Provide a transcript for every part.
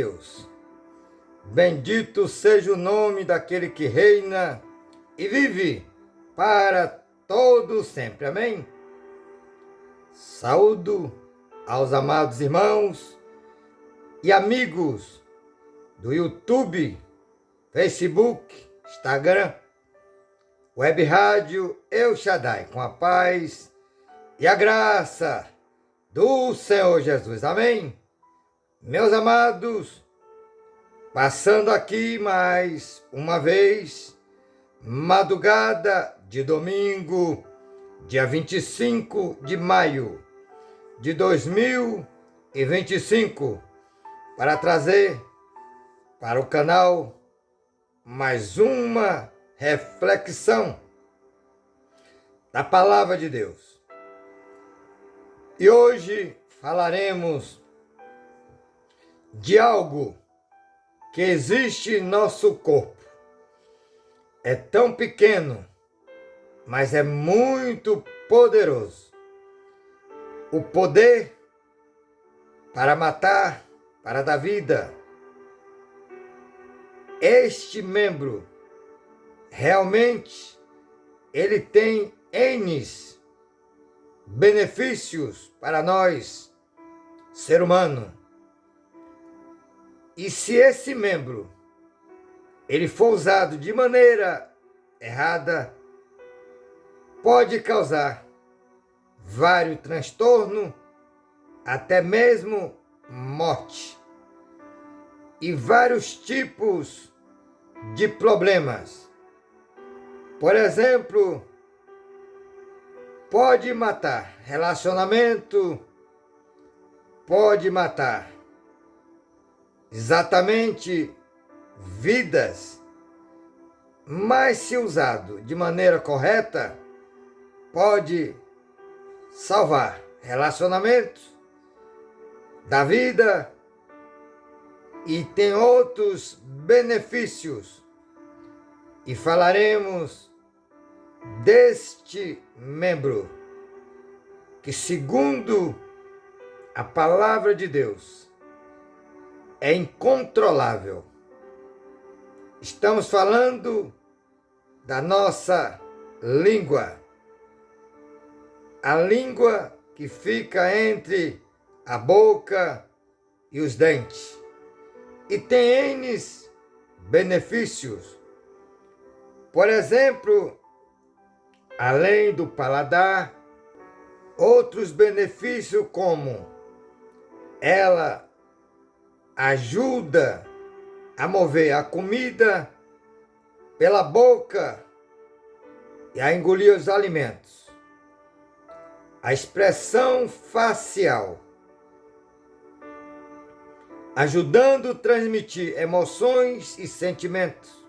Deus. Bendito seja o nome daquele que reina e vive para todo sempre. Amém? Saúdo aos amados irmãos e amigos do YouTube, Facebook, Instagram, Web Rádio El Shaddai, com a paz e a graça do Senhor Jesus. Amém? Meus amados, passando aqui mais uma vez, madrugada de domingo, dia 25 de maio de 2025, para trazer para o canal mais uma reflexão da Palavra de Deus. E hoje falaremos de algo que existe em nosso corpo. É tão pequeno, mas é muito poderoso. O poder para matar, para dar vida. Este membro, realmente, ele tem N benefícios para nós, ser humano. E se esse membro ele for usado de maneira errada, pode causar vários transtornos, até mesmo morte. E vários tipos de problemas. Por exemplo, pode matar relacionamento, pode matar exatamente vidas, mas se usado de maneira correta, pode salvar relacionamentos da vida e tem outros benefícios. E falaremos deste membro que, segundo a palavra de Deus, é incontrolável. Estamos falando da nossa língua. A língua que fica entre a boca e os dentes. E tem N benefícios. Por exemplo, além do paladar, outros benefícios como ela ajuda a mover a comida pela boca e a engolir os alimentos. A expressão facial, ajudando a transmitir emoções e sentimentos.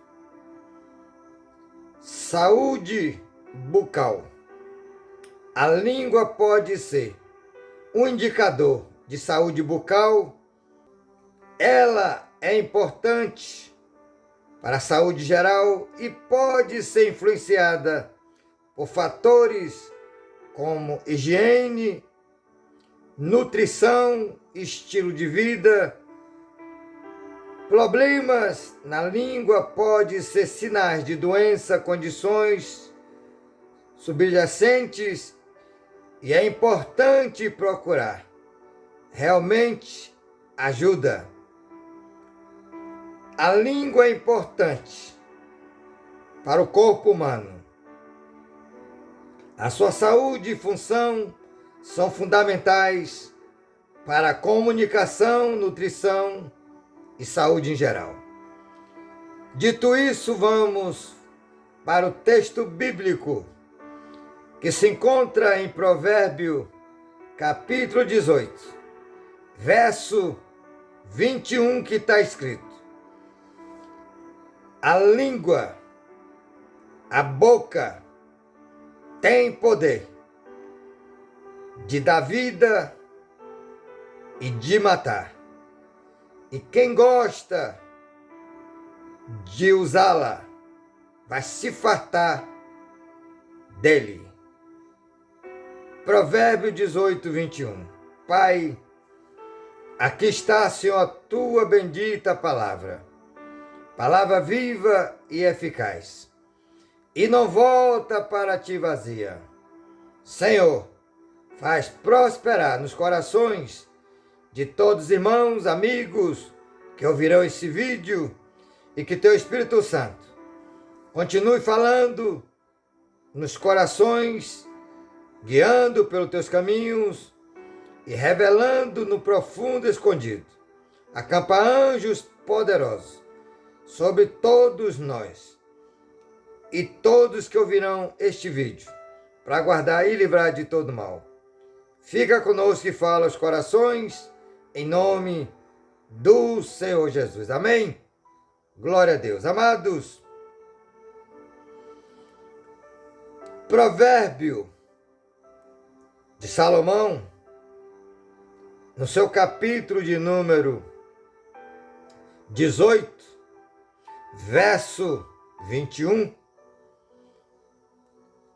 Saúde bucal. A língua pode ser um indicador de saúde bucal. Ela é importante para a saúde geral e pode ser influenciada por fatores como higiene, nutrição, estilo de vida. Problemas na língua podem ser sinais de doença, condições subjacentes, e é importante procurar realmente ajuda. A língua é importante para o corpo humano. A sua saúde e função são fundamentais para a comunicação, nutrição e saúde em geral. Dito isso, vamos para o texto bíblico que se encontra em Provérbio, capítulo 18, verso 21, que está escrito: a língua, a boca, tem poder de dar vida e de matar. E quem gosta de usá-la vai se fartar dele. Provérbio 18, 21. Pai, Aqui está, Senhor, a tua bendita palavra, palavra viva e eficaz, e não volta para ti vazia. Senhor, faz prosperar nos corações de todos os irmãos, amigos que ouvirão esse vídeo, e que teu Espírito Santo continue falando nos corações, guiando pelos teus caminhos e revelando no profundo escondido. Acampa anjos poderosos sobre todos nós e todos que ouvirão este vídeo, para guardar e livrar de todo mal. Fica conosco e fala aos corações, em nome do Senhor Jesus. Amém? Glória a Deus. Amados, Provérbio de Salomão, no seu capítulo de número 18, verso 21,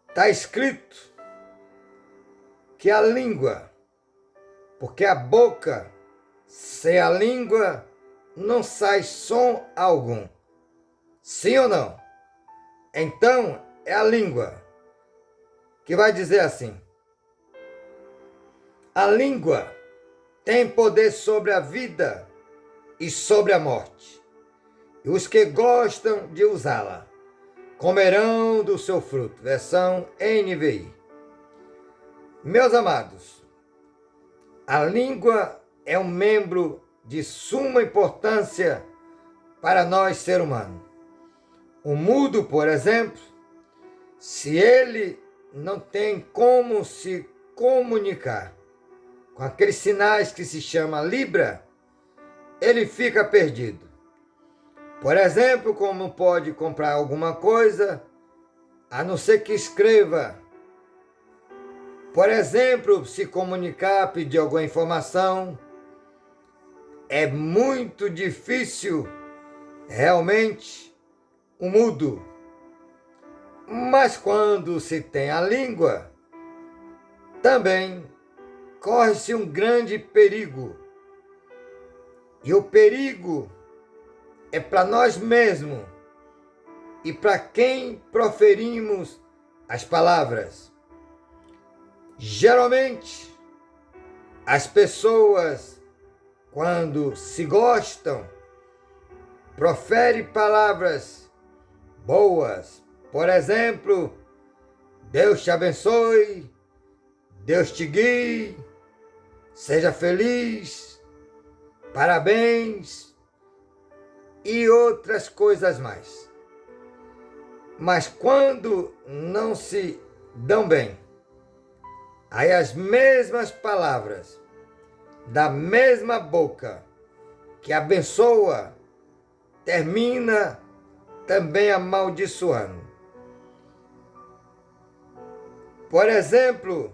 está escrito que a língua, porque a boca, sem a língua, não sai som algum. Sim ou não? Então, é a língua que vai dizer assim: a língua tem poder sobre a vida e sobre a morte, e os que gostam de usá-la comerão do seu fruto. Versão NVI. Meus amados, a língua é um membro de suma importância para nós, ser humano. O mudo, por exemplo, se ele não tem como se comunicar com aqueles sinais que se chama Libra, ele fica perdido. Por exemplo, como pode comprar alguma coisa, a não ser que escreva. Por exemplo, se comunicar, pedir alguma informação, é muito difícil, realmente, o mudo. Mas quando se tem a língua, também corre-se um grande perigo. E o perigo é para nós mesmos e para quem proferimos as palavras. Geralmente, as pessoas, quando se gostam, proferem palavras boas. Por exemplo, Deus te abençoe, Deus te guie, seja feliz, parabéns e outras coisas mais. Mas quando não se dão bem, aí as mesmas palavras da mesma boca que abençoa termina também amaldiçoando. Por exemplo,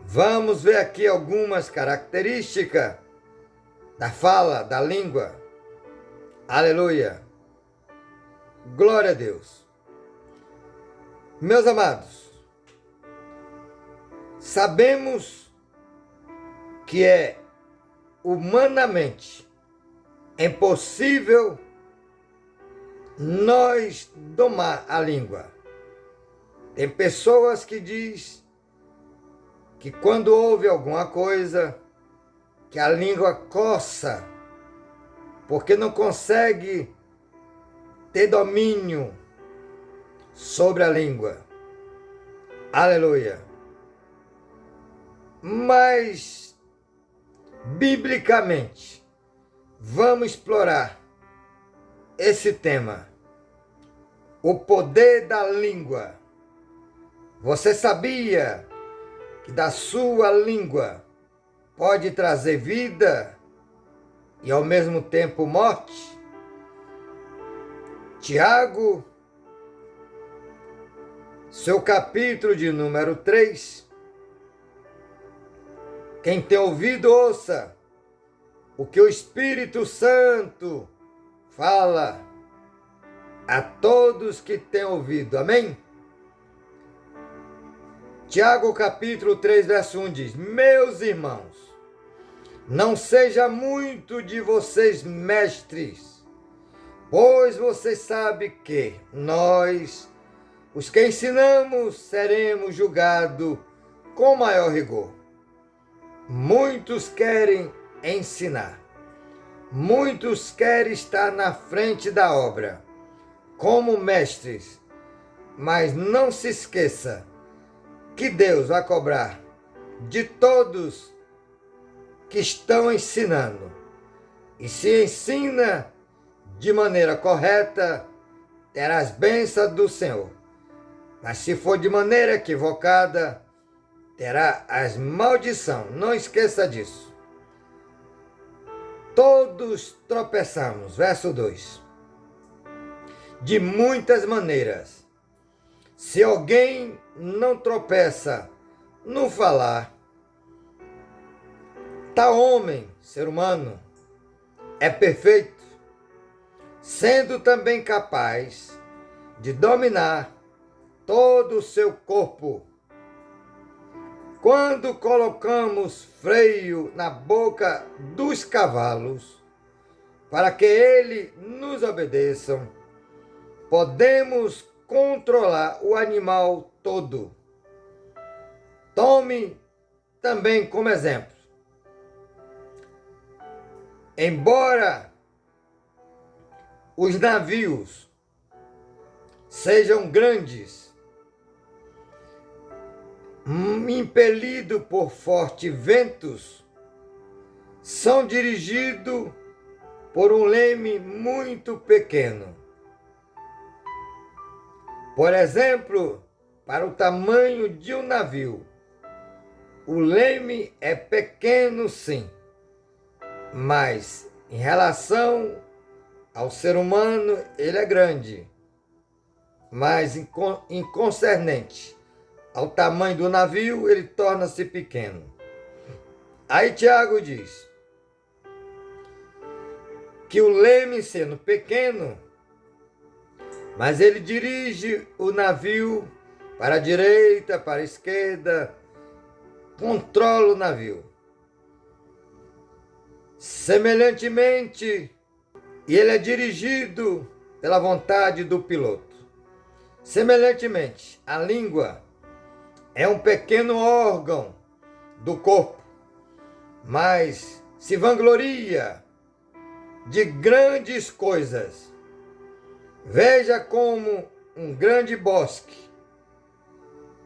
vamos ver aqui algumas características da fala, da língua. Aleluia! Glória a Deus! Meus amados, sabemos que é humanamente impossível nós domar a língua. Tem pessoas que dizem que quando ouve alguma coisa, que a língua coça, porque não consegue ter domínio sobre a língua. Aleluia! Mas, biblicamente, vamos explorar esse tema, o poder da língua. Você sabia que da sua língua pode trazer vida e ao mesmo tempo morte? Tiago, seu capítulo de número 3. Quem tem ouvido, ouça o que o Espírito Santo fala a todos que têm ouvido. Amém? Tiago capítulo 3, verso 1 diz: meus irmãos, Não seja muito de vocês mestres, pois vocês sabem que nós, os que ensinamos, seremos julgados com maior rigor. Muitos querem ensinar, muitos querem estar na frente da obra, como mestres, mas não se esqueça que Deus vai cobrar de todos que estão ensinando. E se ensina de maneira correta, terá as bênçãos do Senhor. Mas se for de maneira equivocada, terá as maldições. Não esqueça disso. Todos tropeçamos. Verso 2. De muitas maneiras. Se alguém não tropeça no falar, tal homem, ser humano, é perfeito, sendo também capaz de dominar todo o seu corpo. Quando colocamos freio na boca dos cavalos, para que eles nos obedeçam, podemos controlar o animal todo. Tome também como exemplo. Embora os navios sejam grandes, impelidos por fortes ventos, são dirigidos por um leme muito pequeno. Por exemplo, para o tamanho de um navio, o leme é pequeno, sim, mas em relação ao ser humano, ele é grande. Mas em concernente ao tamanho do navio, ele torna-se pequeno. Aí Tiago diz que o leme sendo pequeno, mas ele dirige o navio para a direita, para a esquerda, controla o navio. Semelhantemente, ele é dirigido pela vontade do piloto. Semelhantemente, a língua é um pequeno órgão do corpo, mas se vangloria de grandes coisas. Veja como um grande bosque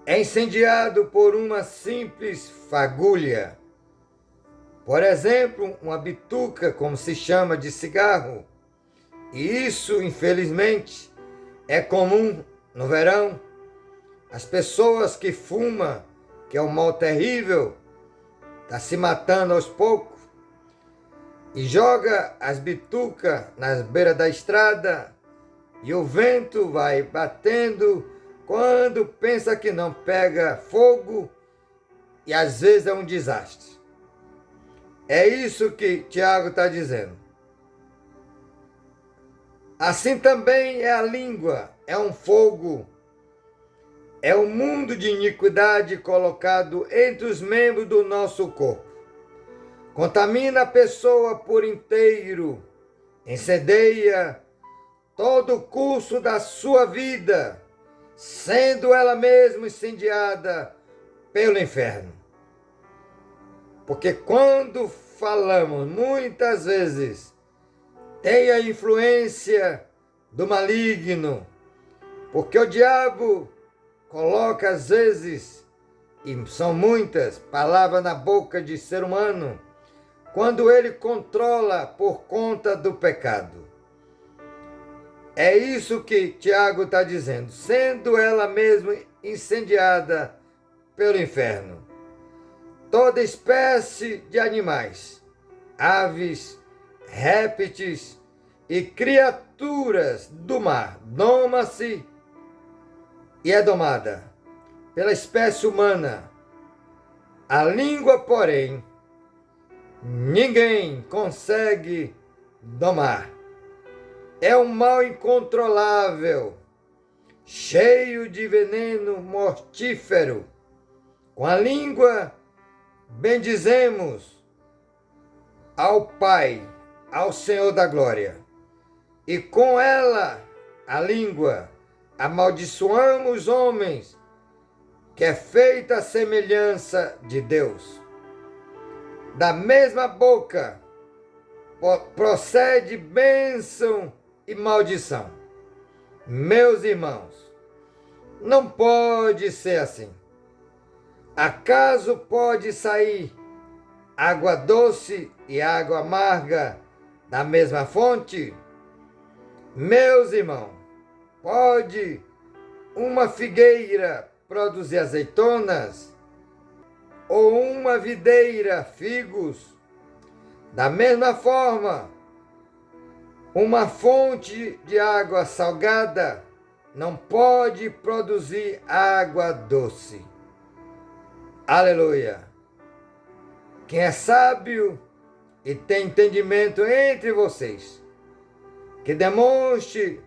é incendiado por uma simples fagulha. Por exemplo, uma bituca, como se chama, de cigarro. E isso, infelizmente, é comum no verão. As pessoas que fumam, que é um mal terrível, está se matando aos poucos, e joga as bitucas nas beiras da estrada, e o vento vai batendo, quando pensa que não pega fogo, e às vezes é um desastre. É isso que Tiago está dizendo. Assim também é a língua, é um fogo, é um mundo de iniquidade colocado entre os membros do nosso corpo. Contamina a pessoa por inteiro, incendeia todo o curso da sua vida, sendo ela mesma incendiada pelo inferno. Porque quando falamos, muitas vezes, tem a influência do maligno, porque o diabo coloca às vezes, e são muitas, palavras na boca de ser humano, quando ele controla por conta do pecado. É isso que Tiago está dizendo, sendo ela mesma incendiada pelo inferno. Toda espécie de animais, aves, répteis e criaturas do mar doma-se e é domada pela espécie humana. A língua, porém, ninguém consegue domar. É um mal incontrolável, cheio de veneno mortífero. Com a língua bendizemos, ao Pai, ao Senhor da glória, e com ela, a língua, amaldiçoamos os homens, que é feita a semelhança de Deus. Da mesma boca procede bênção e maldição. Meus irmãos, não pode ser assim. Acaso pode sair água doce e água amarga da mesma fonte? Meus irmãos, pode uma figueira produzir azeitonas? Ou uma videira figos? Da mesma forma, uma fonte de água salgada não pode produzir água doce. Aleluia! Quem é sábio e tem entendimento entre vocês, que demonstre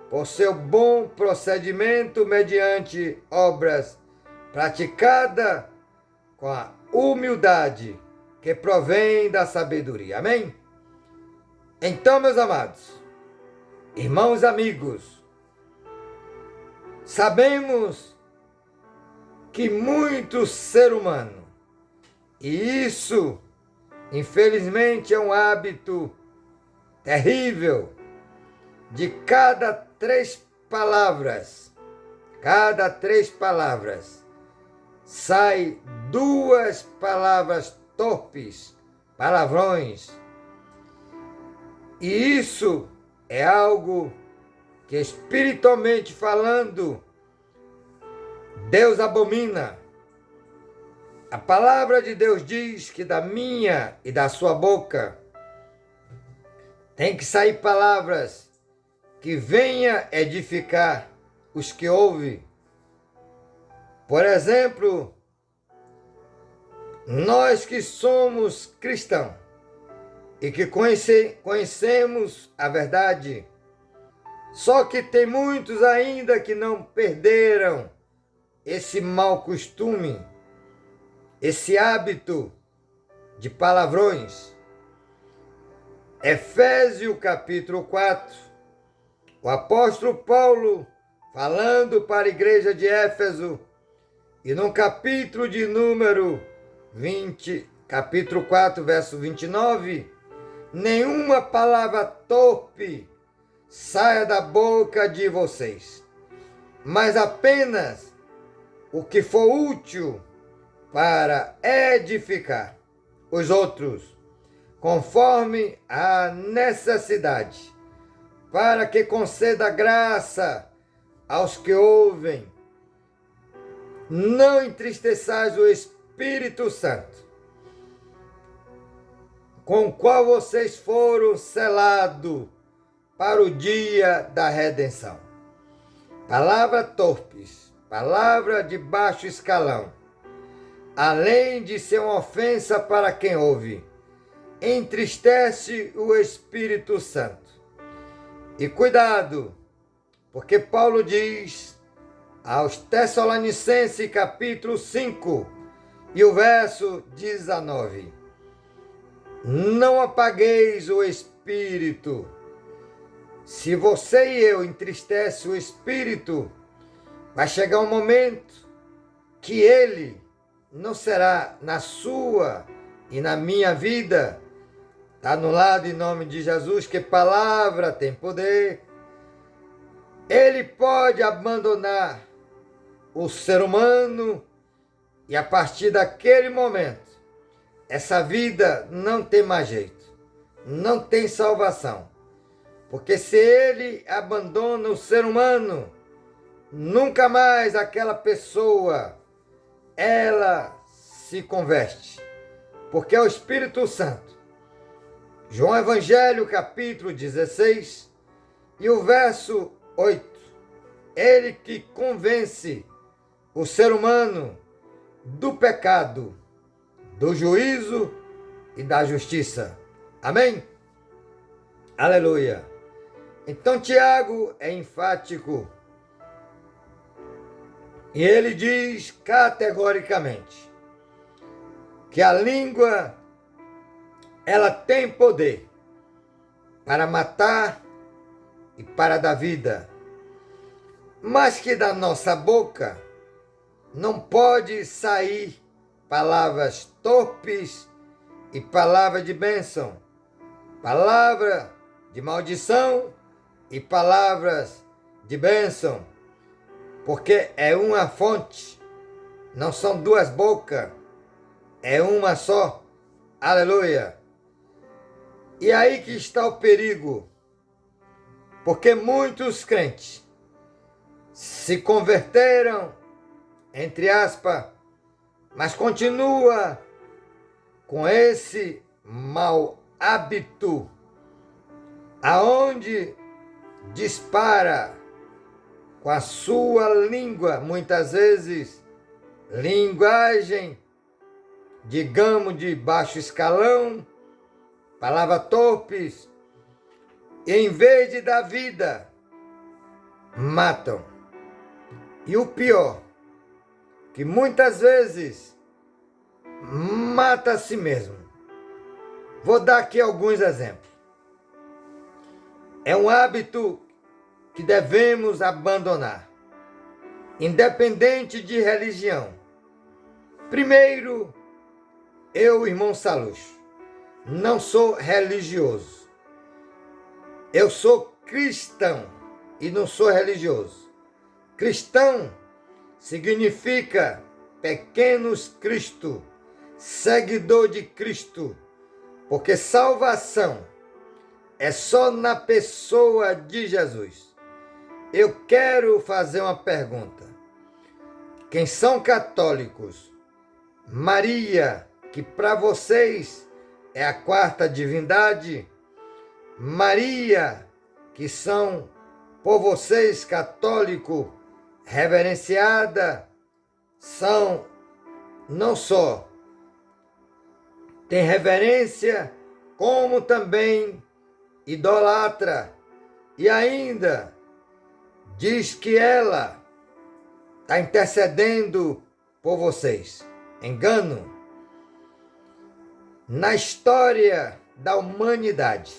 por seu bom procedimento mediante obras praticadas com a humildade que provém da sabedoria. Amém? Então, meus amados, irmãos amigos, sabemos que muito ser humano, e isso, infelizmente, é um hábito terrível, de cada três palavras, sai duas palavras torpes, palavrões. E isso é algo que, espiritualmente falando, Deus abomina. A palavra de Deus diz que da minha e da sua boca tem que sair palavras que venha edificar os que ouvem. Por exemplo, nós que somos cristãos e que conhecemos a verdade, só que tem muitos ainda que não perderam esse mau costume, esse hábito de palavrões. Efésios capítulo 4, o apóstolo Paulo, falando para a igreja de Éfeso, e no capítulo de número 20, capítulo 4, verso 29, nenhuma palavra torpe saia da boca de vocês, mas apenas o que for útil para edificar os outros, conforme a necessidade, para que conceda graça aos que ouvem. Não entristeçais o Espírito Santo, com o qual vocês foram selados para o dia da redenção. Palavra torpes, palavra de baixo escalão, além de ser uma ofensa para quem ouve, entristece o Espírito Santo. E cuidado, porque Paulo diz aos Tessalonicenses, capítulo 5, e o verso 19, não apagueis o Espírito. Se você e eu entristece o Espírito, vai chegar um momento que ele não será na sua e na minha vida. Está anulado em nome de Jesus, que palavra tem poder. Ele pode abandonar o ser humano e a partir daquele momento, essa vida não tem mais jeito, não tem salvação. Porque se ele abandona o ser humano, nunca mais aquela pessoa, ela se converte. Porque é o Espírito Santo. João Evangelho, capítulo 16, e o verso 8. Ele que convence o ser humano do pecado, do juízo e da justiça. Amém? Aleluia. Então Tiago é enfático e ele diz categoricamente que a língua ela tem poder para matar e para dar vida, mas que da nossa boca não pode sair palavras torpes e palavra de bênção, palavra de maldição e palavras de bênção, porque é uma fonte, não são duas bocas, é uma só. Aleluia! E aí que está o perigo, porque muitos crentes se converteram, entre aspas, mas continua com esse mau hábito, aonde dispara com a sua língua, muitas vezes, linguagem, digamos, de baixo escalão, palavras torpes, e em vez de dar vida, matam. E o pior, que muitas vezes mata a si mesmo. Vou dar aqui alguns exemplos. É um hábito que devemos abandonar, independente de religião. Primeiro, eu, irmão Saluxo, não sou religioso. Eu sou cristão e não sou religioso. Cristão significa pequenos Cristo, seguidor de Cristo, porque salvação é só na pessoa de Jesus. Eu quero fazer uma pergunta. Quem são católicos, Maria, que para vocês é a quarta divindade, Maria, que são por vocês católicos reverenciada, são não só tem reverência, como também idolatra, e ainda diz que ela está intercedendo por vocês. Engano. Na história da humanidade,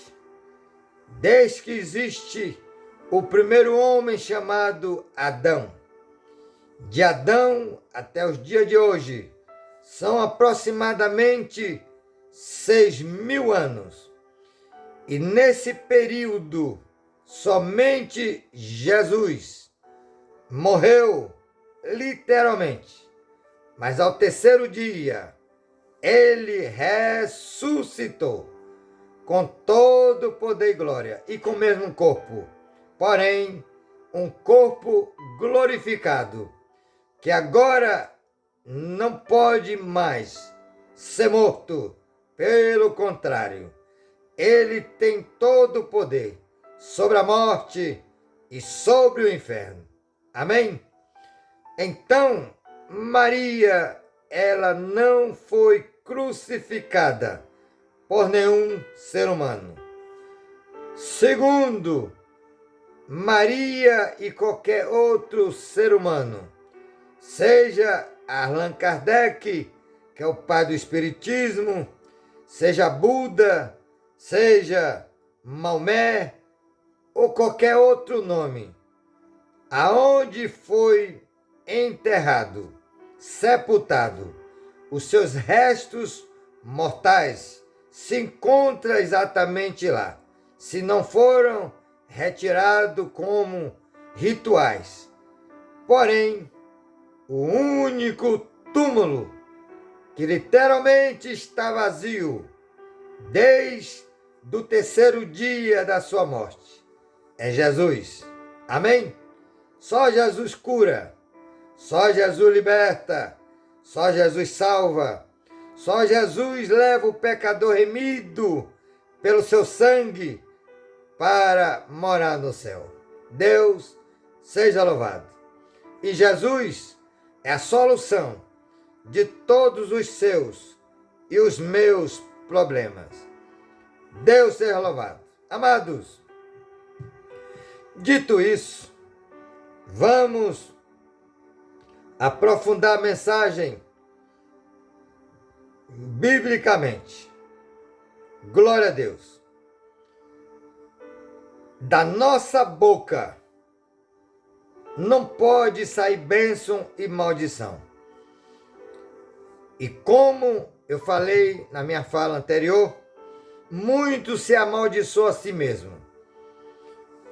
desde que existe o primeiro homem chamado Adão, de Adão até os dias de hoje, são aproximadamente 6.000 anos. E nesse período, somente Jesus morreu literalmente. Mas ao terceiro dia, ele ressuscitou com todo o poder e glória e com o mesmo corpo. Porém, um corpo glorificado, que agora não pode mais ser morto. Pelo contrário, ele tem todo o poder sobre a morte e sobre o inferno. Amém? Então, Maria, ela não foi crucificada por nenhum ser humano. Segundo, Maria e qualquer outro ser humano, seja Allan Kardec, que é o pai do Espiritismo, seja Buda, seja Maomé ou qualquer outro nome, aonde foi enterrado, sepultado, os seus restos mortais se encontram exatamente lá, se não foram retirados como rituais. Porém, o único túmulo que literalmente está vazio desde o terceiro dia da sua morte é Jesus. Amém? Só Jesus cura, só Jesus liberta, só Jesus salva, só Jesus leva o pecador remido pelo seu sangue para morar no céu. Deus seja louvado. E Jesus é a solução de todos os seus e os meus problemas. Deus seja louvado. Amados, dito isso, vamos aprofundar a mensagem biblicamente. Glória a Deus. Da nossa boca não pode sair bênção e maldição. E como eu falei na minha fala anterior, muito se amaldiçoa a si mesmo.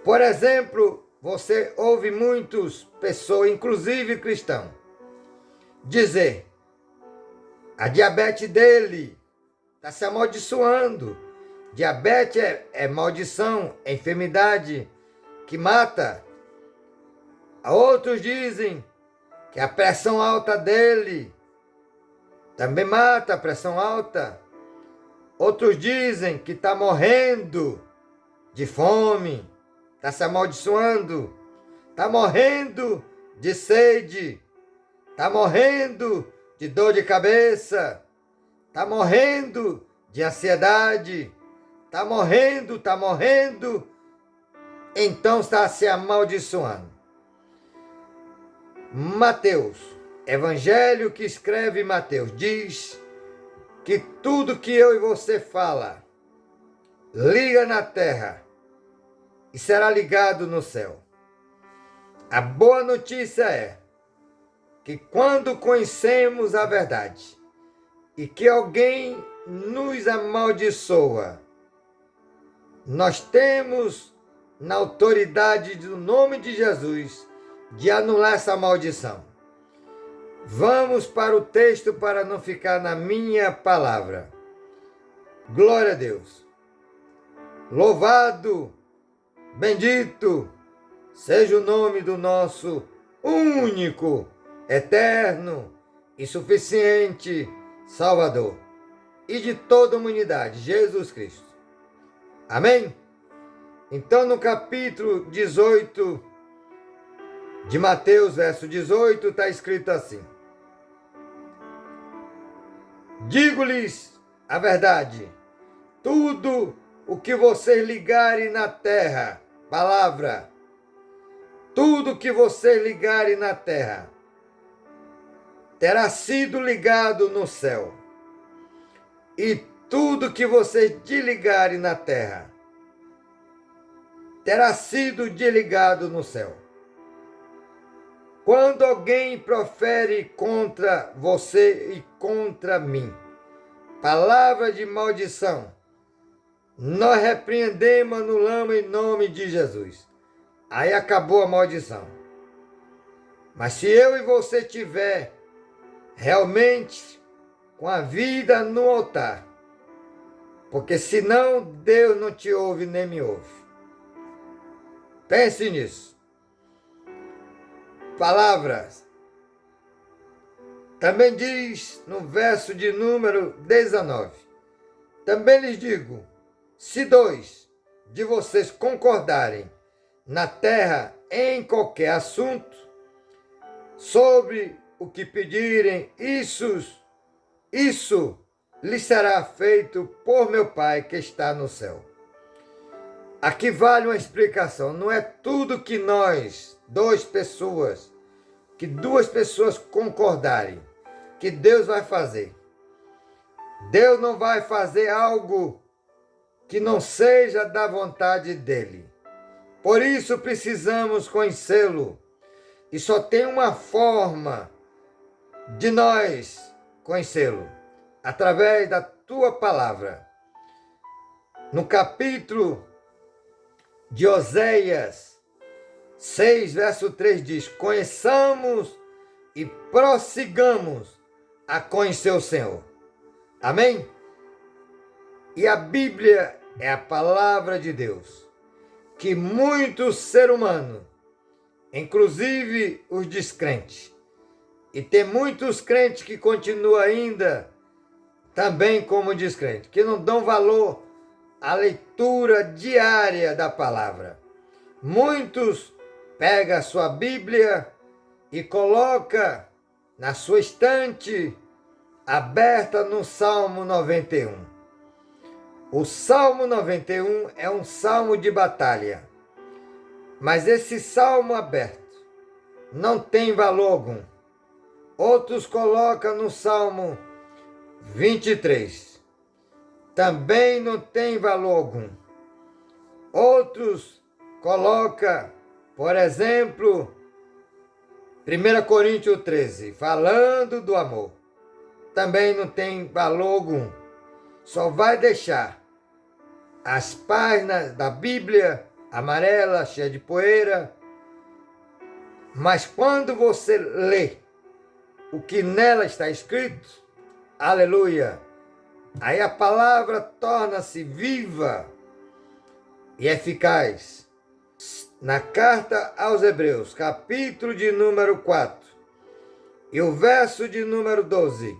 Por exemplo, você ouve muitas pessoas, inclusive cristãos, dizer: a diabetes dele está se amaldiçoando. Diabetes é maldição, é enfermidade que mata. Outros dizem que a pressão alta dele também mata, a pressão alta. Outros dizem que está morrendo de fome, está se amaldiçoando, está morrendo de sede, está morrendo de dor de cabeça, está morrendo de ansiedade, está morrendo, então está se amaldiçoando. Mateus, evangelho que escreve Mateus, diz que tudo que eu e você fala, liga na terra e será ligado no céu. A boa notícia é que quando conhecemos a verdade e que alguém nos amaldiçoa, nós temos, na autoridade do nome de Jesus, de anular essa maldição. Vamos para o texto para não ficar na minha palavra. Glória a Deus. Louvado, bendito seja o nome do nosso único, eterno e suficiente Salvador e de toda a humanidade, Jesus Cristo. Amém? Então, no capítulo 18 de Mateus, verso 18, está escrito assim: digo-lhes a verdade, tudo o que vocês ligarem na terra, palavra, tudo que vocês ligarem na terra, terá sido ligado no céu. E tudo que vocês desligarem na terra, terá sido desligado no céu. Quando alguém profere contra você e contra mim palavra de maldição, nós repreendemos, anulamos em nome de Jesus. Aí acabou a maldição. Mas se eu e você tiver realmente com a vida no altar, porque senão Deus não te ouve nem me ouve. Pense nisso. Palavras. Também diz no verso de número 19: também lhes digo, se dois de vocês concordarem na terra em qualquer assunto, sobre o que pedirem, isso lhes será feito por meu Pai que está no céu. Aqui vale uma explicação. Não é tudo que duas pessoas concordarem, que Deus vai fazer. Deus não vai fazer algo que não seja da vontade dele. Por isso precisamos conhecê-lo. E só tem uma forma de nós conhecê-lo, através da tua palavra. No capítulo de Oséias 6, verso 3 diz: conheçamos e prossigamos a conhecer o Senhor. Amém? E a Bíblia é a palavra de Deus, que muitos seres humanos, inclusive os descrentes, e tem muitos crentes que continuam ainda também como descrentes, que não dão valor à leitura diária da palavra. Muitos pegam a sua Bíblia e colocam na sua estante aberta no Salmo 91. O Salmo 91 é um salmo de batalha, mas esse salmo aberto não tem valor algum. Outros colocam no Salmo 23. também não tem valor algum. Outros colocam, por exemplo, 1 Coríntios 13, falando do amor. Também não tem valor algum. Só vai deixar as páginas da Bíblia amarela, cheia de poeira. Mas quando você lê o que nela está escrito, aleluia, aí a palavra torna-se viva e eficaz. Na carta aos Hebreus, capítulo de número 4, e o verso de número 12.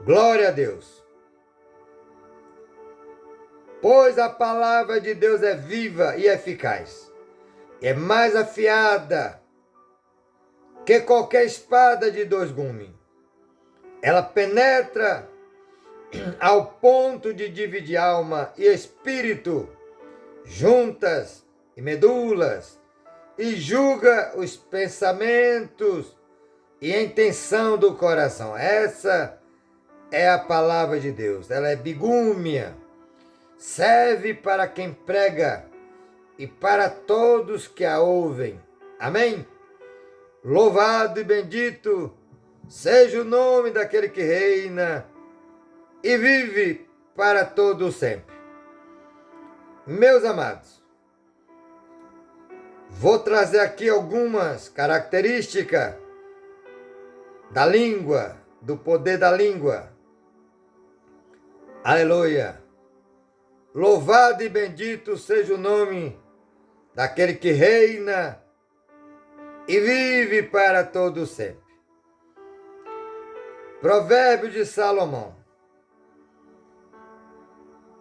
Glória a Deus. Pois a palavra de Deus é viva e eficaz, é mais afiada que qualquer espada de dois gumes. Ela penetra ao ponto de dividir alma e espírito, juntas e medulas, e julga os pensamentos e a intenção do coração. Essa é a palavra de Deus. Ela é bigúmia, serve para quem prega e para todos que a ouvem. Amém? Louvado e bendito seja o nome daquele que reina e vive para todo sempre. Meus amados, vou trazer aqui algumas características da língua, do poder da língua. Aleluia! Louvado e bendito seja o nome daquele que reina e vive para todo sempre. Provérbio de Salomão,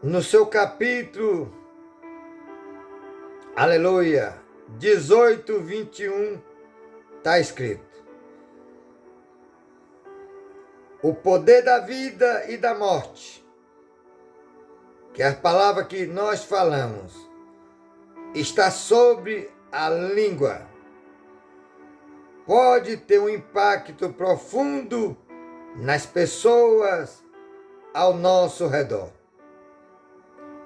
no seu capítulo, aleluia, 18, 21, está escrito: o poder da vida e da morte, que é a palavra que nós falamos, está sobre a língua. Pode ter um impacto profundo nas pessoas ao nosso redor.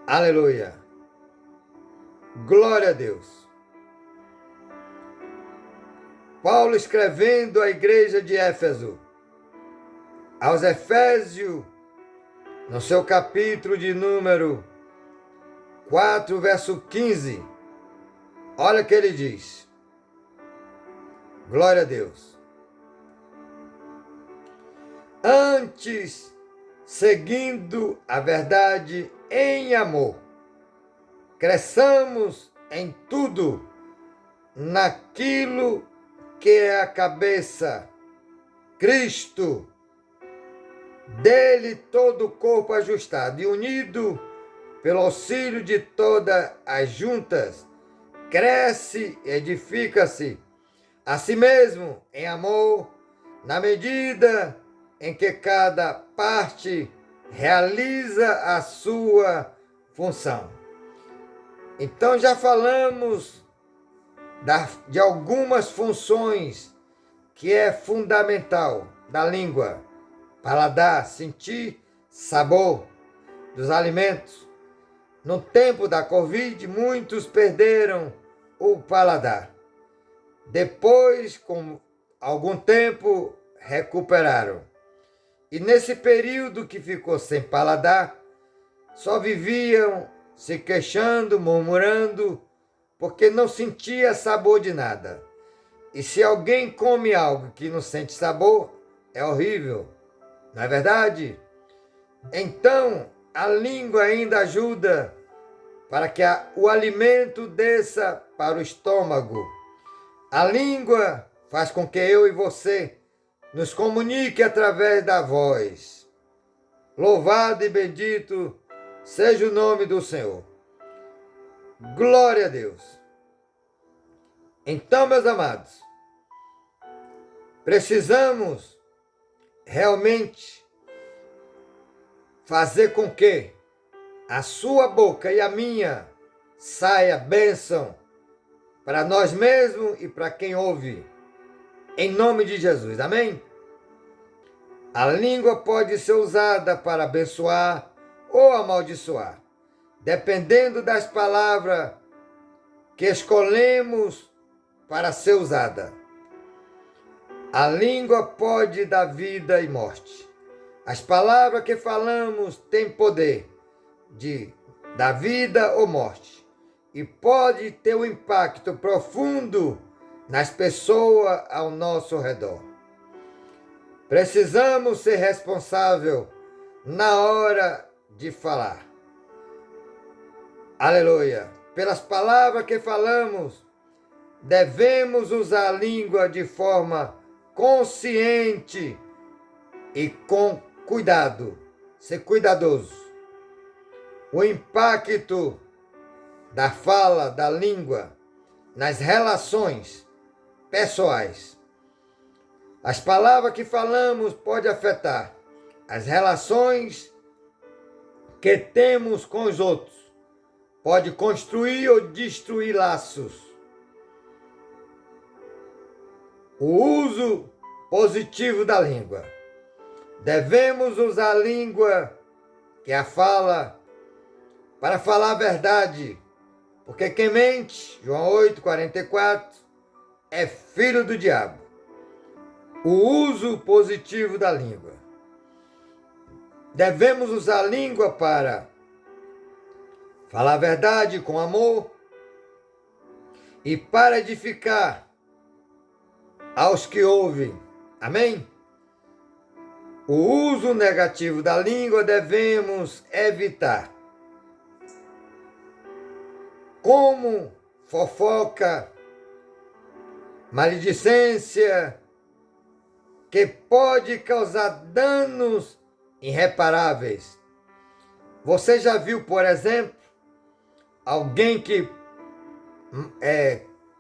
Aleluia! Glória a Deus! Paulo escrevendo à igreja de Éfeso, aos Efésios, no seu capítulo de número 4, verso 15, olha o que ele diz. Glória a Deus. Antes, seguindo a verdade em amor, cresçamos em tudo naquilo que é a cabeça, Cristo. Dele todo o corpo ajustado e unido pelo auxílio de todas as juntas, cresce e edifica-se a si mesmo em amor, na medida em que cada parte realiza a sua função. Então já falamos de algumas funções que é fundamental da língua: paladar, sentir sabor dos alimentos. No tempo da Covid, muitos perderam o paladar. Depois, com algum tempo, recuperaram. E nesse período que ficou sem paladar, só viviam se queixando, murmurando, porque não sentia sabor de nada. E se alguém come algo que não sente sabor, é horrível, não é verdade? Então, a língua ainda ajuda para que o alimento desça para o estômago. A língua faz com que eu e você nos comunique através da voz. Louvado e bendito seja o nome do Senhor. Glória a Deus. Então, meus amados, precisamos realmente fazer com que a sua boca e a minha saia bênção para nós mesmos e para quem ouve, em nome de Jesus, amém? A língua pode ser usada para abençoar ou amaldiçoar, dependendo das palavras que escolhemos para ser usada. A língua pode dar vida e morte. As palavras que falamos têm poder de dar vida ou morte e pode ter um impacto profundo nas pessoas ao nosso redor. Precisamos ser responsáveis na hora de falar. Aleluia! Pelas palavras que falamos, devemos usar a língua de forma consciente e com cuidado, ser cuidadoso. O impacto da fala, da língua, nas relações pessoais. As palavras que falamos podem afetar as relações que temos com os outros. Pode construir ou destruir laços. O uso positivo da língua. Devemos usar a língua, que é a fala, para falar a verdade, porque quem mente, João 8,44, é filho do diabo. O uso positivo da língua. Devemos usar a língua para falar a verdade com amor e para edificar aos que ouvem. Amém? O uso negativo da língua devemos evitar, como fofoca, maledicência, que pode causar danos irreparáveis. Você já viu, por exemplo, alguém que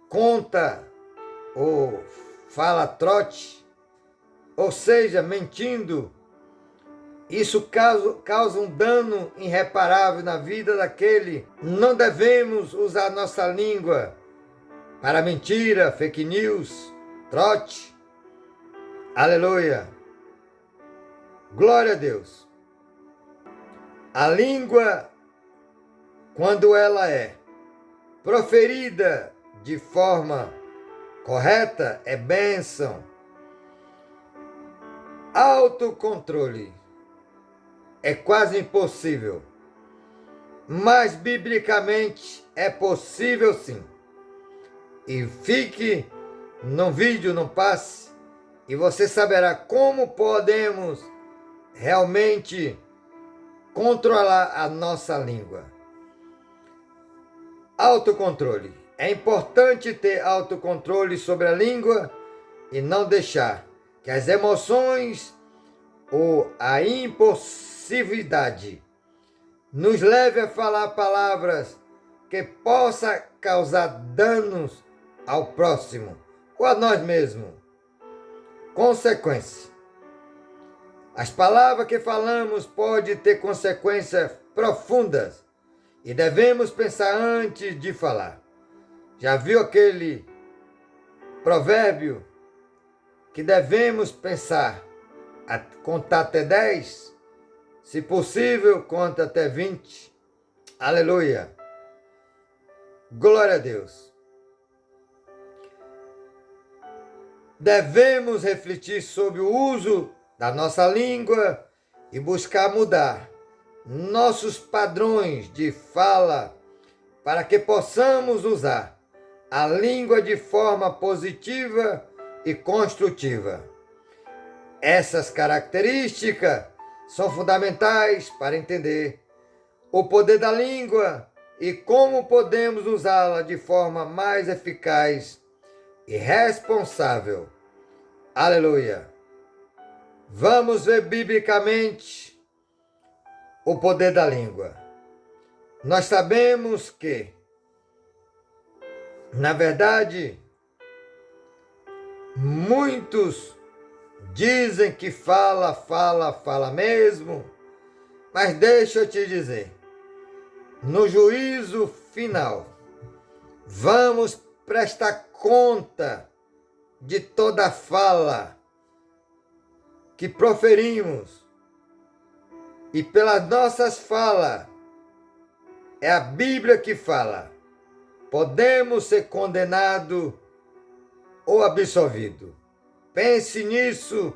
conta ou fala trote, ou seja, mentindo? Isso causa um dano irreparável na vida daquele. Não devemos usar nossa língua para mentira, fake news, trote. Aleluia! Glória a Deus! A língua, quando ela é proferida de forma correta, é bênção. Autocontrole é quase impossível, mas biblicamente é possível sim. E fique no vídeo, não passe, e você saberá como podemos realmente controlar a nossa língua. Autocontrole. É importante ter autocontrole sobre a língua e não deixar que as emoções ou a impulsividade nos leve a falar palavras que possam causar danos ao próximo ou a nós mesmos. Consequência. As palavras que falamos podem ter consequências profundas e devemos pensar antes de falar. Já viu aquele provérbio que devemos pensar, contar até 10? Se possível, conta até 20. Aleluia! Glória a Deus! Devemos refletir sobre o uso da nossa língua e buscar mudar nossos padrões de fala para que possamos usar a língua de forma positiva e construtiva. Essas características são fundamentais para entender o poder da língua e como podemos usá-la de forma mais eficaz e responsável. Aleluia! Vamos ver biblicamente o poder da língua. Nós sabemos que, na verdade, muitos dizem que fala mesmo, mas deixa eu te dizer, no juízo final, vamos prestar conta de toda fala que proferimos e pelas nossas falas, é a Bíblia que fala, podemos ser condenados ou absolvidos. Pense nisso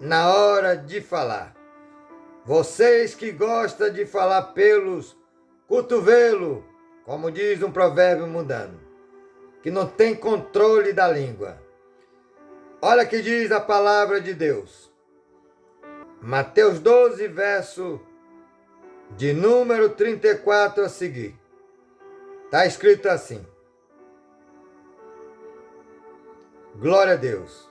na hora de falar. Vocês que gostam de falar pelos cotovelos, como diz um provérbio mundano, que não tem controle da língua. Olha que diz a palavra de Deus. Mateus 12, verso de número 34 a seguir. Está escrito assim. Glória a Deus.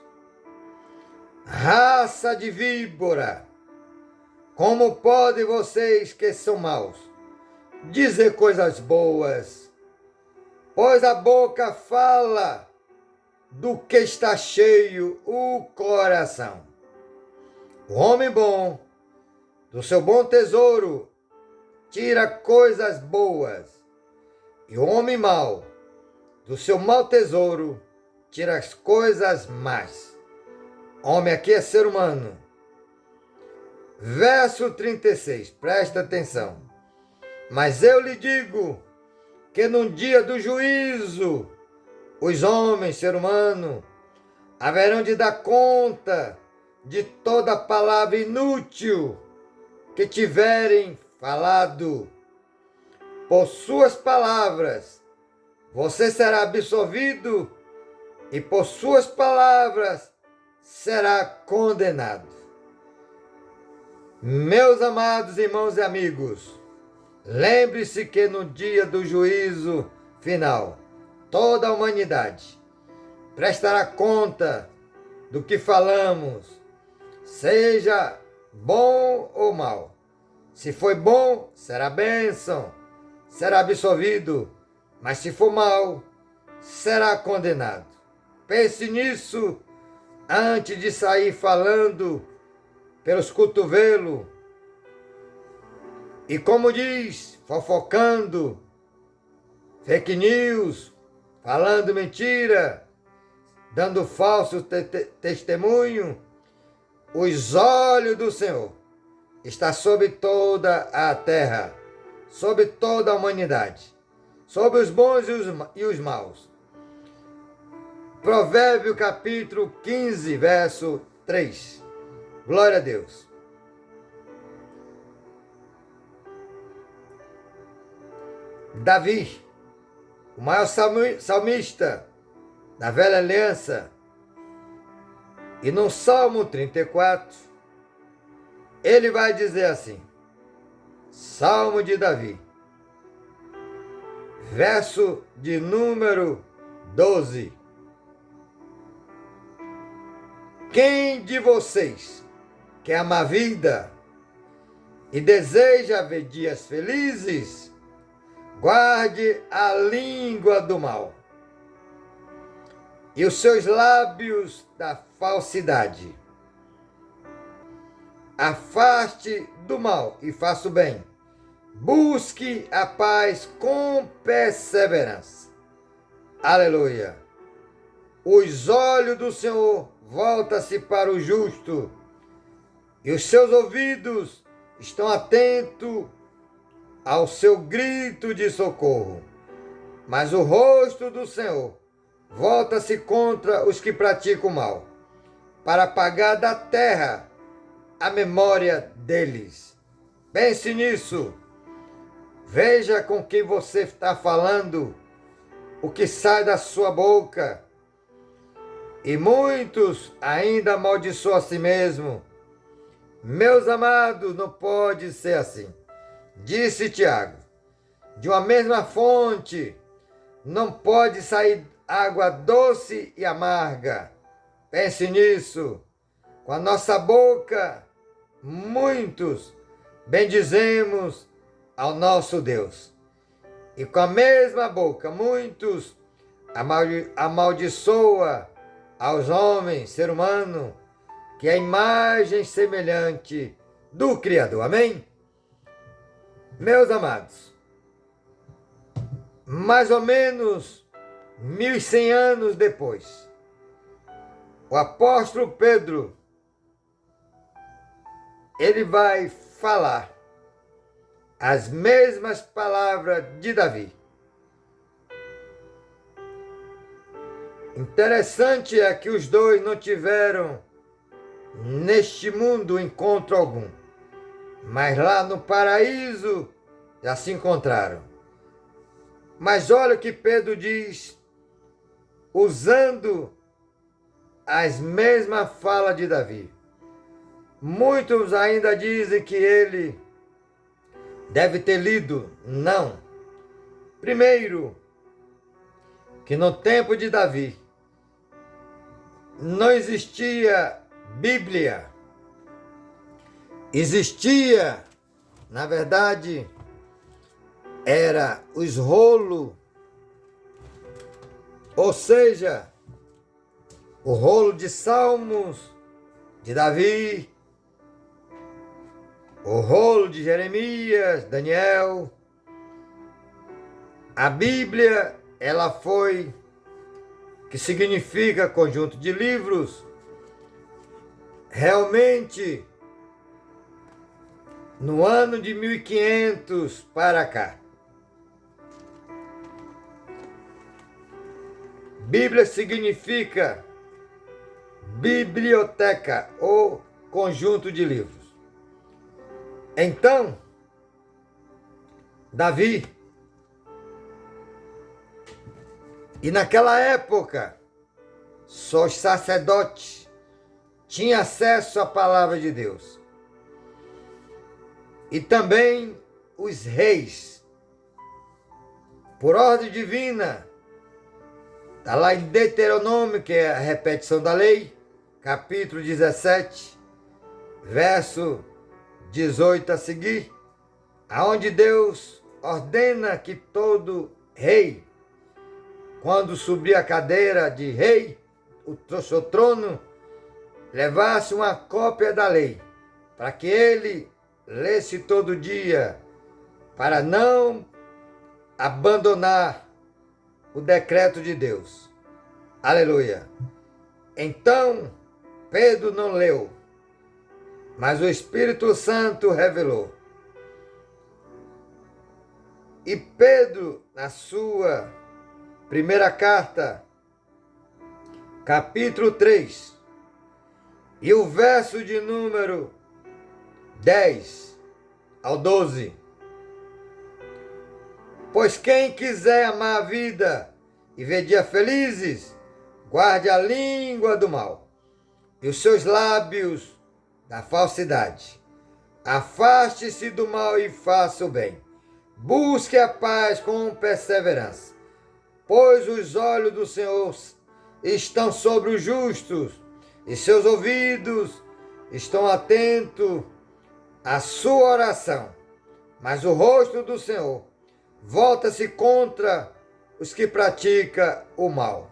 Raça de víbora, como podem vocês que são maus dizer coisas boas? Pois a boca fala do que está cheio o coração. O homem bom, do seu bom tesouro, tira coisas boas, e o homem mau, do seu mau tesouro, tira as coisas más. Homem aqui é ser humano. Verso 36, presta atenção. Mas eu lhe digo que no dia do juízo, os homens, ser humano, haverão de dar conta de toda palavra inútil que tiverem falado. Por suas palavras, você será absolvido, e por suas palavras será condenado. Meus amados irmãos e amigos, lembre-se que no dia do juízo final, toda a humanidade prestará conta do que falamos, seja bom ou mal. Se foi bom, será bênção, será absolvido, mas se for mal, será condenado. Pense nisso antes de sair falando pelos cotovelos e, como diz, fofocando, fake news, falando mentira, dando falso testemunho. Os olhos do Senhor estão sobre toda a terra, sobre toda a humanidade, sobre os bons e os maus. Provérbio capítulo 15, verso 3. Glória a Deus. Davi, o maior salmista da velha aliança, e no Salmo 34, ele vai dizer assim, Salmo de Davi, verso de número 12. Quem de vocês que ama a vida e deseja ver dias felizes, guarde a língua do mal e os seus lábios da falsidade. Afaste do mal e faça o bem. Busque a paz com perseverança. Aleluia. Os olhos do Senhor voltam-se para o justo, e os seus ouvidos estão atentos ao seu grito de socorro. Mas o rosto do Senhor volta-se contra os que praticam o mal, para apagar da terra a memória deles. Pense nisso. Veja com quem você está falando, o que sai da sua boca. E muitos ainda amaldiçoam a si mesmo. Meus amados, não pode ser assim. Disse Tiago, de uma mesma fonte não pode sair água doce e amarga. Pense nisso. Com a nossa boca, muitos bendizemos ao nosso Deus. E com a mesma boca, muitos amaldiçoam aos homens, ser humano, que é a imagem semelhante do Criador. Amém? Meus amados, mais ou menos 1100 anos depois, o apóstolo Pedro ele vai falar as mesmas palavras de Davi. Interessante é que os dois não tiveram neste mundo encontro algum, mas lá no paraíso já se encontraram. Mas olha o que Pedro diz, usando as mesmas falas de Davi. Muitos ainda dizem que ele deve ter lido. Não. Primeiro, que no tempo de Davi não existia Bíblia. Existia, na verdade, era os rolos, ou seja, o rolo de Salmos de Davi, o rolo de Jeremias, Daniel. A Bíblia, ela foi, que significa conjunto de livros, realmente no ano de 1500 para cá. Bíblia significa biblioteca ou conjunto de livros. Então, Davi, e naquela época, só os sacerdotes tinham acesso à palavra de Deus. E também os reis, por ordem divina. Está lá em Deuteronômio, que é a repetição da lei, capítulo 17, verso 18 a seguir, aonde Deus ordena que todo rei, quando subir a cadeira de rei, o seu trono, levasse uma cópia da lei, para que ele lesse todo dia, para não abandonar o decreto de Deus. Aleluia. Então, Pedro não leu, mas o Espírito Santo revelou. E Pedro, na sua primeira carta, capítulo 3, e o verso de número 10 ao 12. Pois quem quiser amar a vida e ver dias felizes, guarde a língua do mal e os seus lábios da falsidade. Afaste-se do mal e faça o bem. Busque a paz com perseverança, pois os olhos do Senhor estão sobre os justos e seus ouvidos estão atentos à sua oração. Mas o rosto do Senhor volta-se contra os que praticam o mal.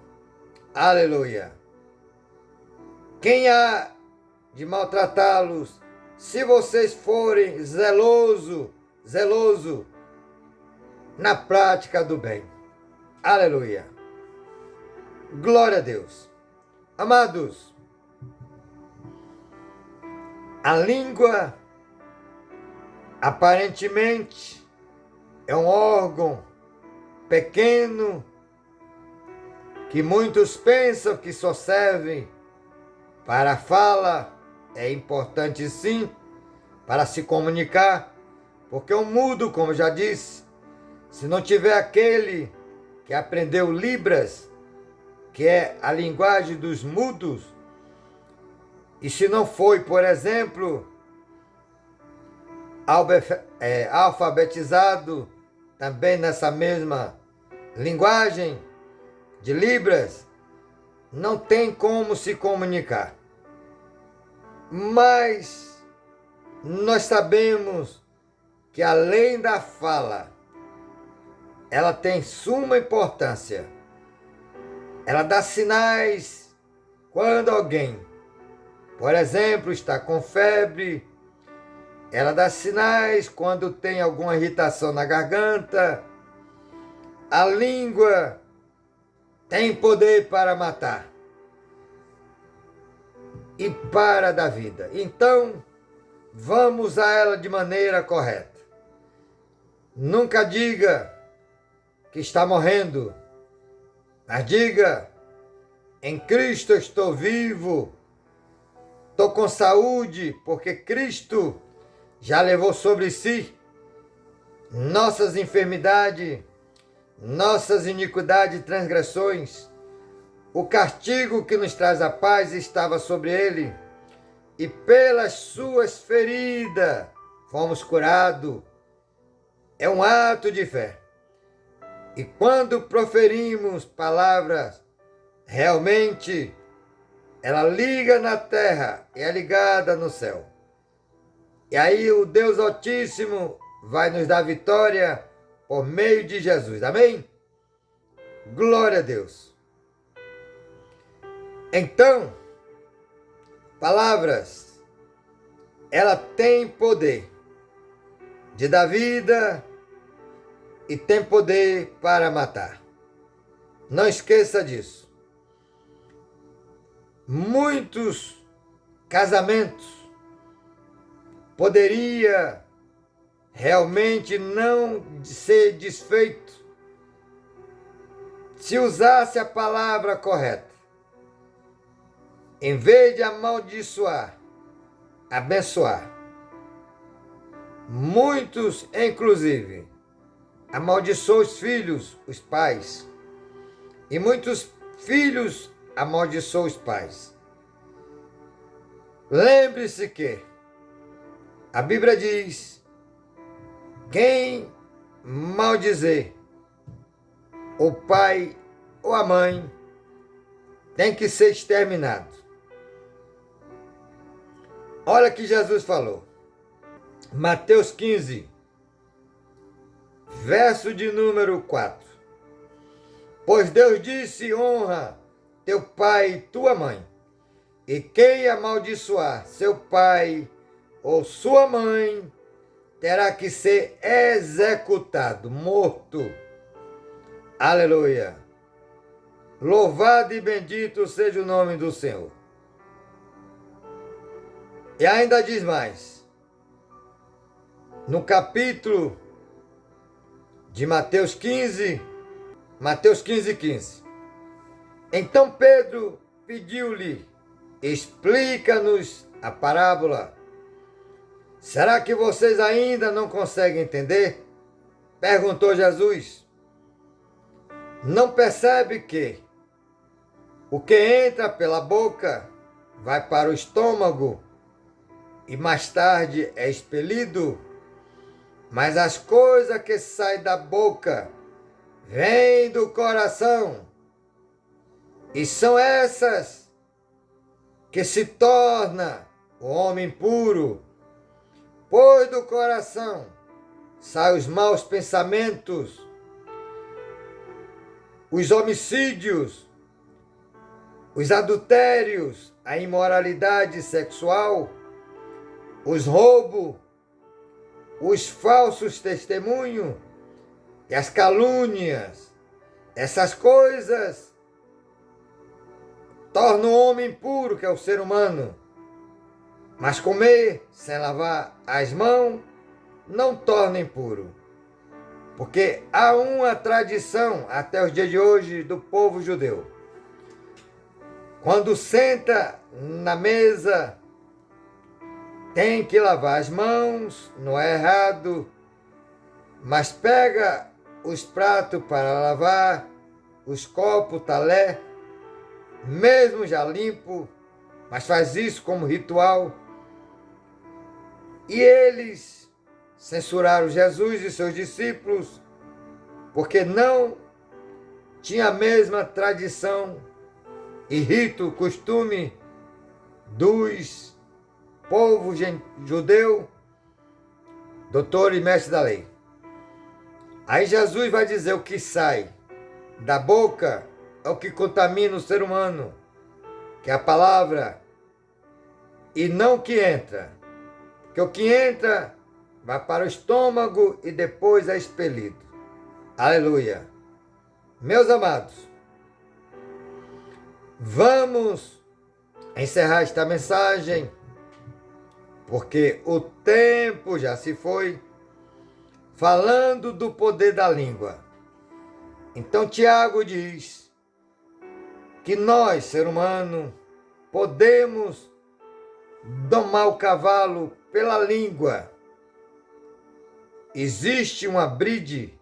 Aleluia. Quem há de maltratá-los, se vocês forem zeloso na prática do bem. Aleluia. Glória a Deus. Amados, a língua aparentemente é um órgão pequeno que muitos pensam que só serve para a fala. É importante sim para se comunicar, porque o mudo, como já disse, se não tiver aquele que aprendeu Libras, que é a linguagem dos mudos, e se não foi, por exemplo, alfabetizado também nessa mesma linguagem de Libras, não tem como se comunicar. Mas nós sabemos que além da fala, ela tem suma importância. Ela dá sinais quando alguém, por exemplo, está com febre. Ela dá sinais quando tem alguma irritação na garganta. A língua tem poder para matar e para dar vida. Então, vamos usar ela de maneira correta. Nunca diga que está morrendo, mas diga: em Cristo eu estou vivo, estou com saúde, porque Cristo já levou sobre si nossas enfermidades, nossas iniquidades e transgressões. O castigo que nos traz a paz estava sobre ele, e pelas suas feridas fomos curados. É um ato de fé. E quando proferimos palavras, realmente ela liga na terra e é ligada no céu. E aí o Deus Altíssimo vai nos dar vitória por meio de Jesus. Amém? Glória a Deus. Então, palavras, ela tem poder de dar vida e tem poder para matar. Não esqueça disso. Muitos casamentos poderia realmente não ser desfeito se usasse a palavra correta. Em vez de amaldiçoar, abençoar. Muitos, inclusive, amaldiçoam os filhos, os pais. E muitos filhos amaldiçoam os pais. Lembre-se que a Bíblia diz: quem maldizer o pai ou a mãe tem que ser exterminado. Olha o que Jesus falou. Mateus 15, verso de número 4. Pois Deus disse: honra teu pai e tua mãe, e quem amaldiçoar seu pai ou sua mãe terá que ser executado, morto. Aleluia! Louvado e bendito seja o nome do Senhor. E ainda diz mais, no capítulo de Mateus 15, 15. Então Pedro pediu-lhe: explica-nos a parábola. Será que vocês ainda não conseguem entender? Perguntou Jesus. Não percebe que o que entra pela boca vai para o estômago e mais tarde é expelido? Mas as coisas que saem da boca vêm do coração, e são essas que se torna o homem puro. Pois do coração saem os maus pensamentos, os homicídios, os adultérios, a imoralidade sexual, os roubos, os falsos testemunhos e as calúnias. Essas coisas tornam o homem impuro, que é o ser humano. Mas comer sem lavar as mãos não torna impuro. Porque há uma tradição até os dias de hoje do povo judeu. Quando senta na mesa, tem que lavar as mãos, não é errado, mas pega os pratos para lavar, os copos, talher, mesmo já limpo, mas faz isso como ritual. E eles censuraram Jesus e seus discípulos, porque não tinha a mesma tradição e rito, costume dos povo judeu, doutor e mestre da lei. Aí Jesus vai dizer: o que sai da boca é o que contamina o ser humano, que é a palavra, e não o que entra. Porque o que entra vai para o estômago e depois é expelido. Aleluia! Meus amados, vamos encerrar esta mensagem, porque o tempo já se foi, falando do poder da língua. Então Tiago diz que nós, ser humano, podemos domar o cavalo pela língua. Existe uma bride,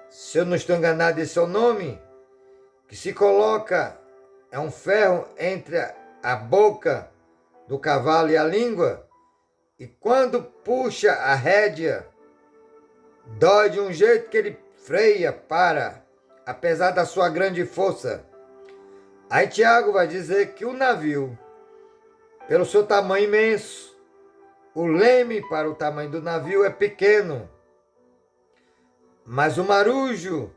se eu não estou enganado, esse é o nome, que se coloca, é um ferro entre a boca do cavalo e a língua, e quando puxa a rédea, dói de um jeito que ele freia, para, apesar da sua grande força. Aí Tiago vai dizer que o navio, pelo seu tamanho imenso, o leme para o tamanho do navio é pequeno, mas o marujo,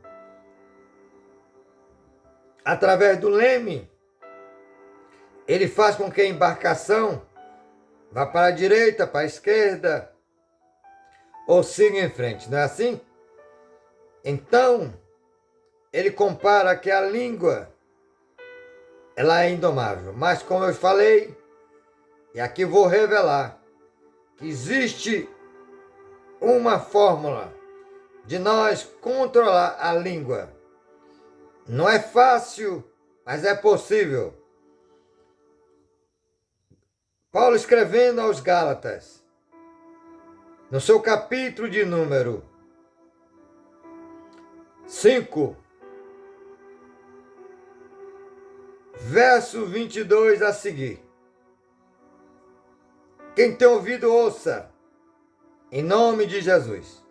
através do leme, ele faz com que a embarcação vá para a direita, para a esquerda, ou siga em frente, não é assim? Então, ele compara que a língua, ela é indomável. Mas como eu falei, e aqui vou revelar, que existe uma fórmula de nós controlar a língua. Não é fácil, mas é possível. Paulo escrevendo aos Gálatas, no seu capítulo de número 5, verso 22 a seguir. Quem tem ouvido, ouça, em nome de Jesus.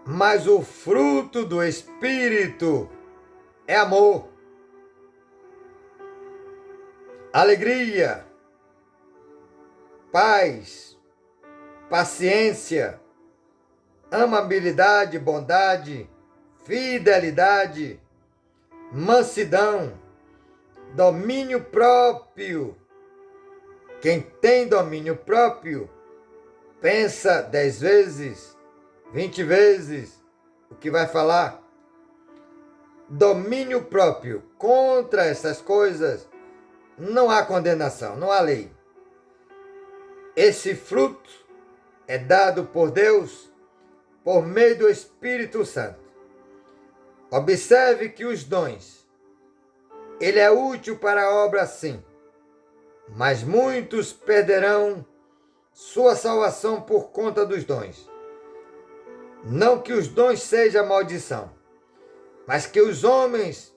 Mas o fruto do Espírito é amor, alegria, paz, paciência, amabilidade, bondade, fidelidade, mansidão, domínio próprio. Quem tem domínio próprio pensa 10 vezes, 20 vezes o que vai falar. Domínio próprio. Contra essas coisas não há condenação, não há lei. Esse fruto é dado por Deus por meio do Espírito Santo. Observe que os dons, ele é útil para a obra sim, mas muitos perderão sua salvação por conta dos dons. Não que os dons sejam maldição, mas que os homens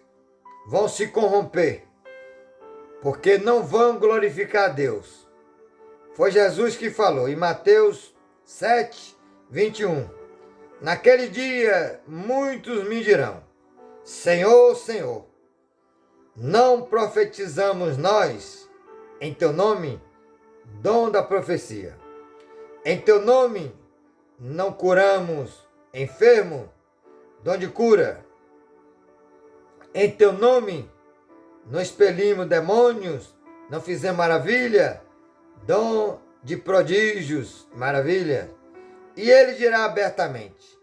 vão se corromper, porque não vão glorificar a Deus. Foi Jesus que falou em Mateus 7, 21. Naquele dia muitos me dirão, Senhor, Senhor, não profetizamos nós em teu nome, dom da profecia. Em teu nome não curamos enfermo, dom de cura. Em teu nome não expelimos demônios, não fizemos maravilha, dom de prodígios, maravilha. E ele dirá abertamente,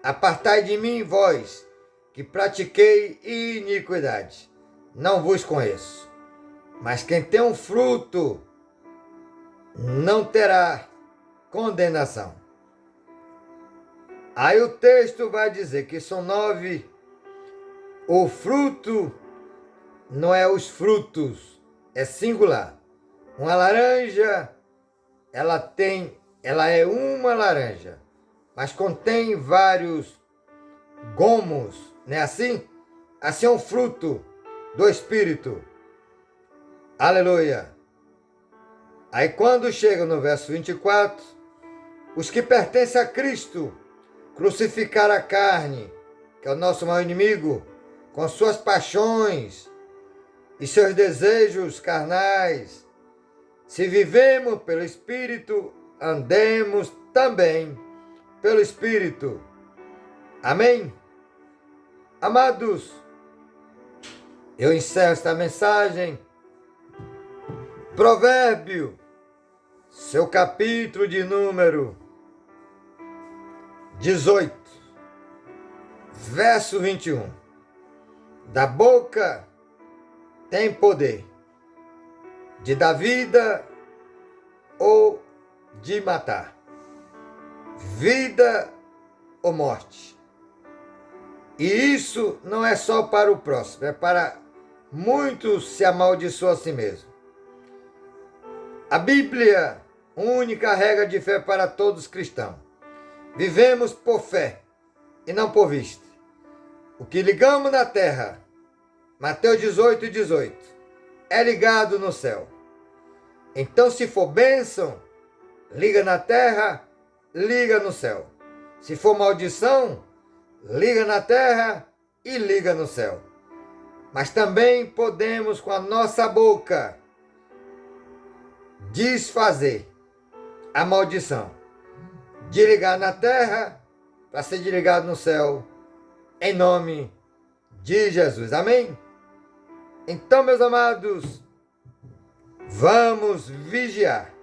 apartai de mim, vós, que pratiquei iniquidade. Não vos conheço. Mas quem tem um fruto não terá condenação. Aí o texto vai dizer que são 9. O fruto não é os frutos, é singular. Uma laranja, ela é uma laranja, mas contém vários gomos, não é assim? Assim é um fruto do Espírito. Aleluia! Aí quando chega no verso 24, os que pertencem a Cristo crucificaram a carne, que é o nosso maior inimigo, com suas paixões e seus desejos carnais. Se vivemos pelo Espírito, andemos também pelo Espírito. Amém? Amados, eu encerro esta mensagem. Provérbio, seu capítulo de número 18, verso 21. Da boca tem poder de dar vida ou de matar, vida ou morte. E isso não é só para o próximo, é para muitos se amaldiçoam a si mesmo. A Bíblia, única regra de fé para todos os cristãos. Vivemos por fé e não por vista. O que ligamos na terra, Mateus 18:18, é ligado no céu. Então, se for bênção, liga na terra, liga no céu. Se for maldição, liga na terra e liga no céu. Mas também podemos, com a nossa boca, desfazer a maldição. Desligar na terra para ser desligado no céu, em nome de Jesus. Amém? Então, meus amados, vamos vigiar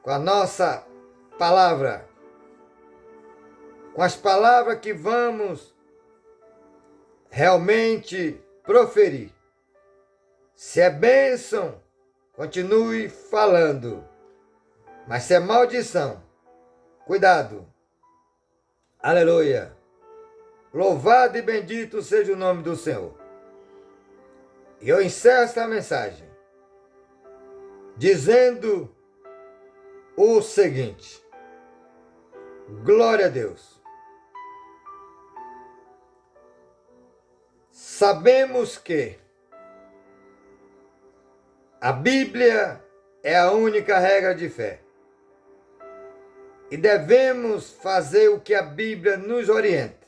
com a nossa palavra, com as palavras que vamos realmente proferir. Se é bênção, continue falando. Mas se é maldição, cuidado. Aleluia. Louvado e bendito seja o nome do Senhor. E eu encerro esta mensagem dizendo o seguinte: glória a Deus. Sabemos que a Bíblia é a única regra de fé. E devemos fazer o que a Bíblia nos orienta,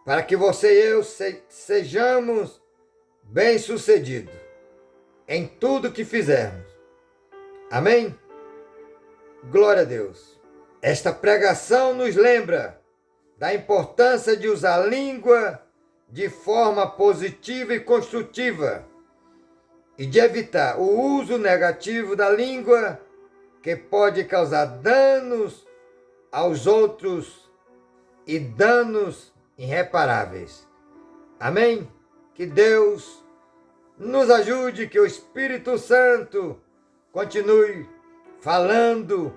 para que você e eu sejamos bem-sucedidos em tudo que fizermos. Amém? Glória a Deus. Esta pregação nos lembra da importância de usar a língua de forma positiva e construtiva e de evitar o uso negativo da língua, que pode causar danos aos outros e danos irreparáveis. Amém? Que Deus nos ajude, que o Espírito Santo continue falando,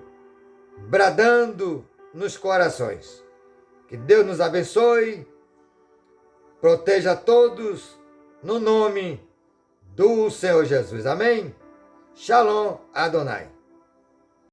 bradando nos corações. Que Deus nos abençoe, proteja a todos, no nome do Senhor Jesus. Amém? Shalom Adonai.